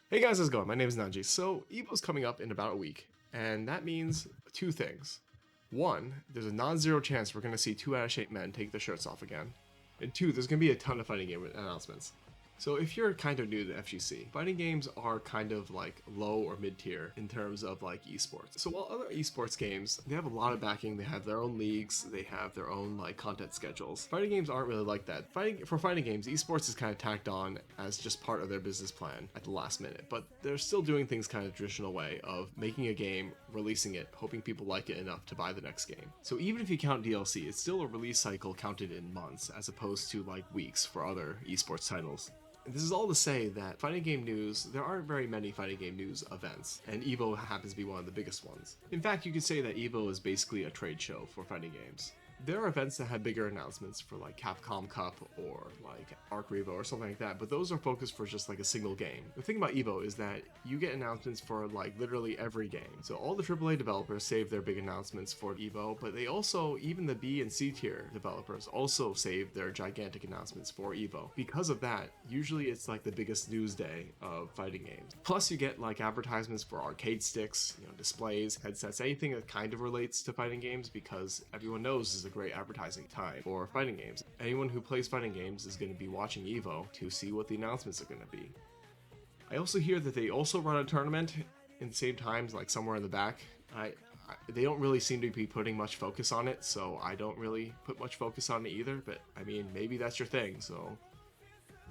Hey guys, how's it going? My name is Nanji. So, EVO's coming up in about a week, and that means two things. One, there's a non-zero chance we're going to see 2 out-of-shape men take their shirts off again. And two, there's going to be a ton of fighting game announcements. So if you're kind of new to FGC, fighting games are kind of like low or mid-tier in terms of like esports. So while other esports games, they have a lot of backing, they have their own leagues, they have their own like content schedules. Fighting games aren't really like that. For fighting games, esports is kind of tacked on as just part of their business plan at the last minute, but they're still doing things kind of traditional way of making a game, releasing it, hoping people like it enough to buy the next game. So even if you count DLC, it's still a release cycle counted in months as opposed to like weeks for other esports titles. This is all to say that fighting game news, there aren't very many fighting game news events, and EVO happens to be one of the biggest ones. In fact, you could say that EVO is basically a trade show for fighting games. There are events that have bigger announcements for like Capcom Cup or like Arc Revo or something like that, but those are focused for just like a single game. The thing about EVO is that you get announcements for like literally every game. So all the AAA developers save their big announcements for EVO, but they also, even the B and C tier developers also save their gigantic announcements for EVO. Because of that, usually it's like the biggest news day of fighting games. Plus you get like advertisements for arcade sticks, displays, headsets, anything that kind of relates to fighting games, because everyone knows this is a great advertising time for fighting games. Anyone who plays fighting games is going to be watching EVO to see what the announcements are going to be. I also hear that they also run a tournament in the same times, like somewhere in the back. They don't really seem to be putting much focus on it, so I don't really put much focus on it either, but I mean, maybe that's your thing, so...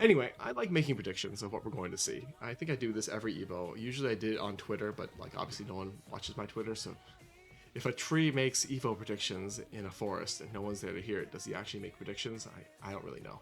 Anyway, I like making predictions of what we're going to see. I think I do this every EVO. Usually I did it on Twitter, but like obviously no one watches my Twitter, so... If a tree makes EVO predictions in a forest and no one's there to hear it, does he actually make predictions? I don't really know.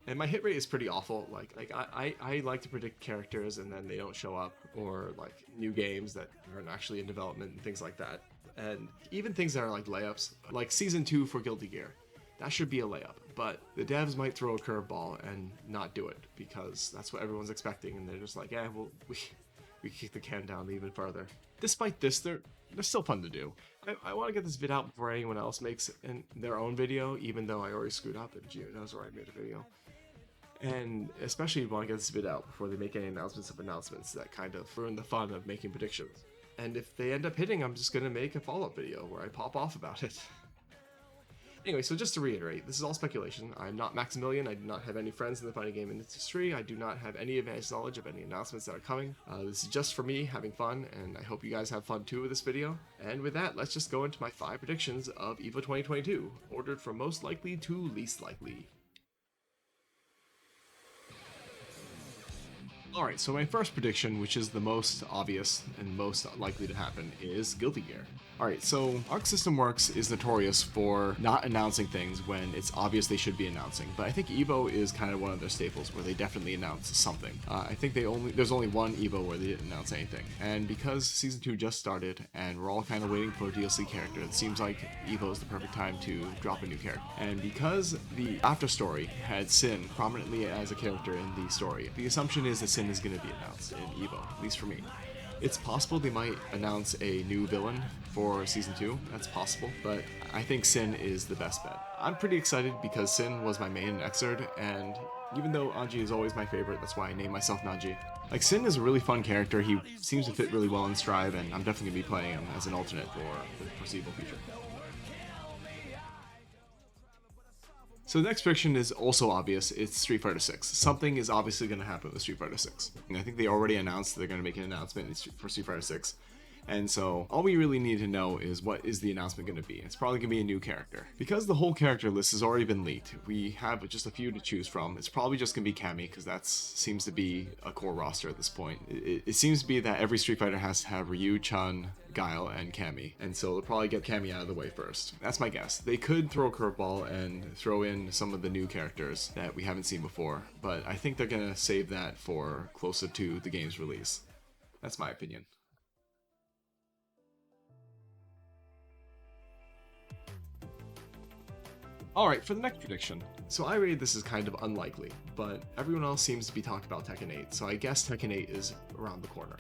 And my hit rate is pretty awful. I like to predict characters and then they don't show up, or like new games that aren't actually in development and things like that. And even things that are like layups, like Season 2 for Guilty Gear. That should be a layup, but the devs might throw a curveball and not do it because that's what everyone's expecting, and they're just like, yeah, well, we kick the can down even further. Despite this, they're still fun to do. I want to get this vid out before anyone else makes their own video, even though I already screwed up and Gio knows where I made a video. And especially want to get this vid out before they make any announcements that kind of ruin the fun of making predictions. And if they end up hitting, I'm just going to make a follow-up video where I pop off about it. Anyway, so just to reiterate, this is all speculation. I'm not Maximilian, I do not have any friends in the fighting game industry, I do not have any advanced knowledge of any announcements that are coming. This is just for me having fun, and I hope you guys have fun too with this video. And with that, let's just go into my 5 predictions of EVO 2022, ordered from most likely to least likely. Alright, so my first prediction, which is the most obvious and most likely to happen, is Guilty Gear. Alright, so Arc System Works is notorious for not announcing things when it's obvious they should be announcing, but I think EVO is kind of one of their staples where they definitely announce something. I think there's only one EVO where they didn't announce anything, and because Season 2 just started and we're all kind of waiting for a DLC character, it seems like EVO is the perfect time to drop a new character. And because the after story had Sin prominently as a character in the story, the assumption is that Sin is going to be announced in EVO, at least for me. It's possible they might announce a new villain for Season 2, that's possible, but I think Sin is the best bet. I'm pretty excited because Sin was my main in Xrd, and even though Anji is always my favorite, that's why I named myself Nanji. Like, Sin is a really fun character, he seems to fit really well in Strive, and I'm definitely going to be playing him as an alternate for the foreseeable future. So the next prediction is also obvious, it's Street Fighter 6. Something is obviously going to happen with Street Fighter 6. And I think they already announced that they're going to make an announcement for Street Fighter 6. And so all we really need to know is what is the announcement going to be. It's probably going to be a new character. Because the whole character list has already been leaked, we have just a few to choose from. It's probably just going to be Cammy, because that seems to be a core roster at this point. It seems to be that every Street Fighter has to have Ryu, Chun, Guile, and Cammy, and so they'll probably get Cammy out of the way first. That's my guess. They could throw a curveball and throw in some of the new characters that we haven't seen before, but I think they're going to save that for closer to the game's release. That's my opinion. Alright, for the next prediction. So I rated this as kind of unlikely, but everyone else seems to be talking about Tekken 8, so I guess Tekken 8 is around the corner.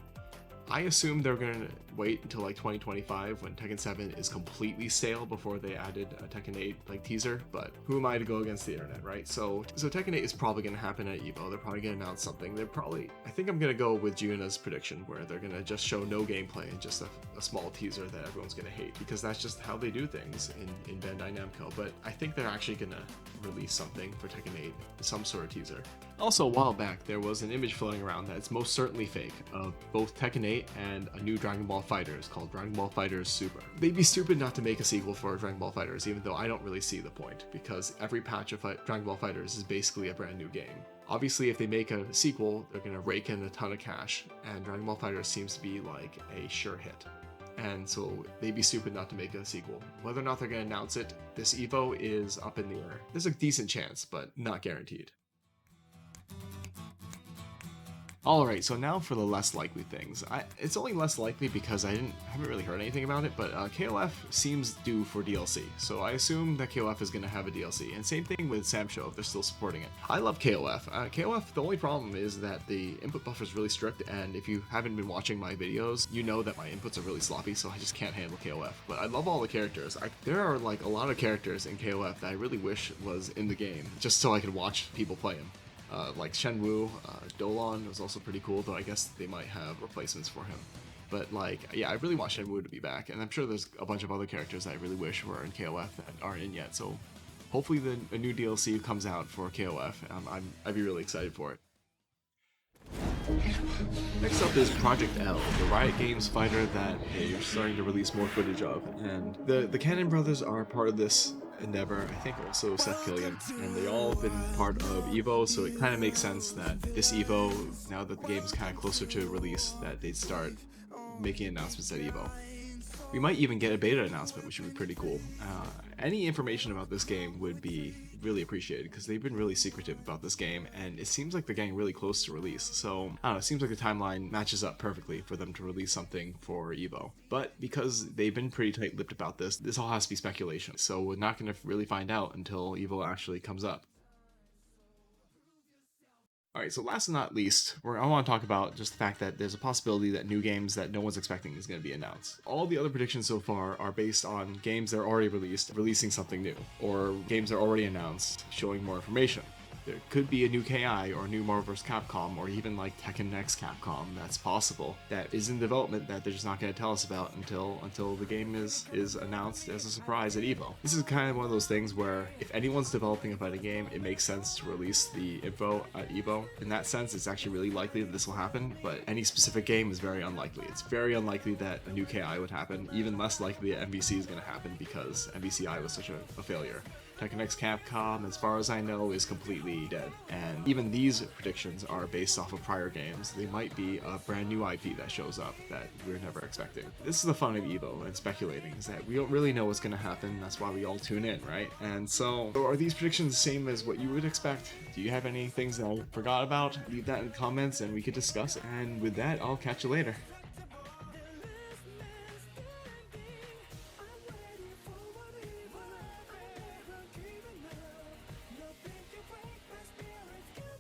I assume they're gonna wait until like 2025 when Tekken 7 is completely stale before they added a Tekken 8 like teaser, but who am I to go against the internet, right? So Tekken 8 is probably gonna happen at EVO. They're probably gonna announce something. I think I'm gonna go with Juna's prediction, where they're gonna just show no gameplay and just a small teaser that everyone's gonna hate, because that's just how they do things in Bandai Namco. But I think they're actually gonna release something for Tekken 8, some sort of teaser. Also, a while back, there was an image floating around that's most certainly fake of both Tekken 8 and a new Dragon Ball FighterZ called Dragon Ball FighterZ Super. They'd be stupid not to make a sequel for Dragon Ball FighterZ, even though I don't really see the point, because every patch of Dragon Ball FighterZ is basically a brand new game. Obviously, if they make a sequel, they're going to rake in a ton of cash, and Dragon Ball FighterZ seems to be like a sure hit. And so they'd be stupid not to make a sequel. Whether or not they're going to announce it, this EVO is up in the air. There's a decent chance, but not guaranteed. Alright, so now for the less likely things. It's only less likely because I haven't really heard anything about it, but KOF seems due for DLC, so I assume that KOF is going to have a DLC, and same thing with Samsho if they're still supporting it. I love KOF. KOF, the only problem is that the input buffer is really strict, and if you haven't been watching my videos, you know that my inputs are really sloppy, so I just can't handle KOF. But I love all the characters. There are like a lot of characters in KOF that I really wish was in the game, just so I could watch people play them. Like Shenwu, Dolan was also pretty cool, though I guess they might have replacements for him. But like, yeah, I really want Shenwu to be back, and I'm sure there's a bunch of other characters that I really wish were in KOF that aren't in yet, so hopefully a new DLC comes out for KOF. I'd be really excited for it. Next up is Project L, the Riot Games fighter that they're starting to release more footage of, and the Cannon brothers are part of this endeavor, I think also Seth Killian, and they all have been part of EVO, so it kind of makes sense that this EVO, now that the game is kind of closer to release, that they'd start making announcements at EVO. We might even get a beta announcement, which would be pretty cool. Any information about this game would be really appreciated, because they've been really secretive about this game, and it seems like they're getting really close to release. So, I don't know, it seems like the timeline matches up perfectly for them to release something for EVO. But because they've been pretty tight-lipped about this all has to be speculation, so we're not going to really find out until EVO actually comes up. Alright, so last but not least, I want to talk about just the fact that there's a possibility that new games that no one's expecting is going to be announced. All the other predictions so far are based on games that are already released, releasing something new, or games that are already announced, showing more information. There could be a new KI or a new Marvel vs. Capcom, or even like Tekken X Capcom, that's possible, that is in development that they're just not going to tell us about until the game is announced as a surprise at EVO. This is kind of one of those things where if anyone's developing a fighting game, it makes sense to release the info at EVO. In that sense, it's actually really likely that this will happen, but any specific game is very unlikely. It's very unlikely that a new KI would happen, even less likely that MVC is going to happen because MVCI was such a failure. Tekken X Capcom, as far as I know, is completely dead. And even these predictions are based off of prior games. They might be a brand new IP that shows up that we're never expecting. This is the fun of EVO and speculating, is that we don't really know what's going to happen. That's why we all tune in, right? And so are these predictions the same as what you would expect? Do you have any things that I forgot about? Leave that in the comments and we could discuss it. And with that, I'll catch you later.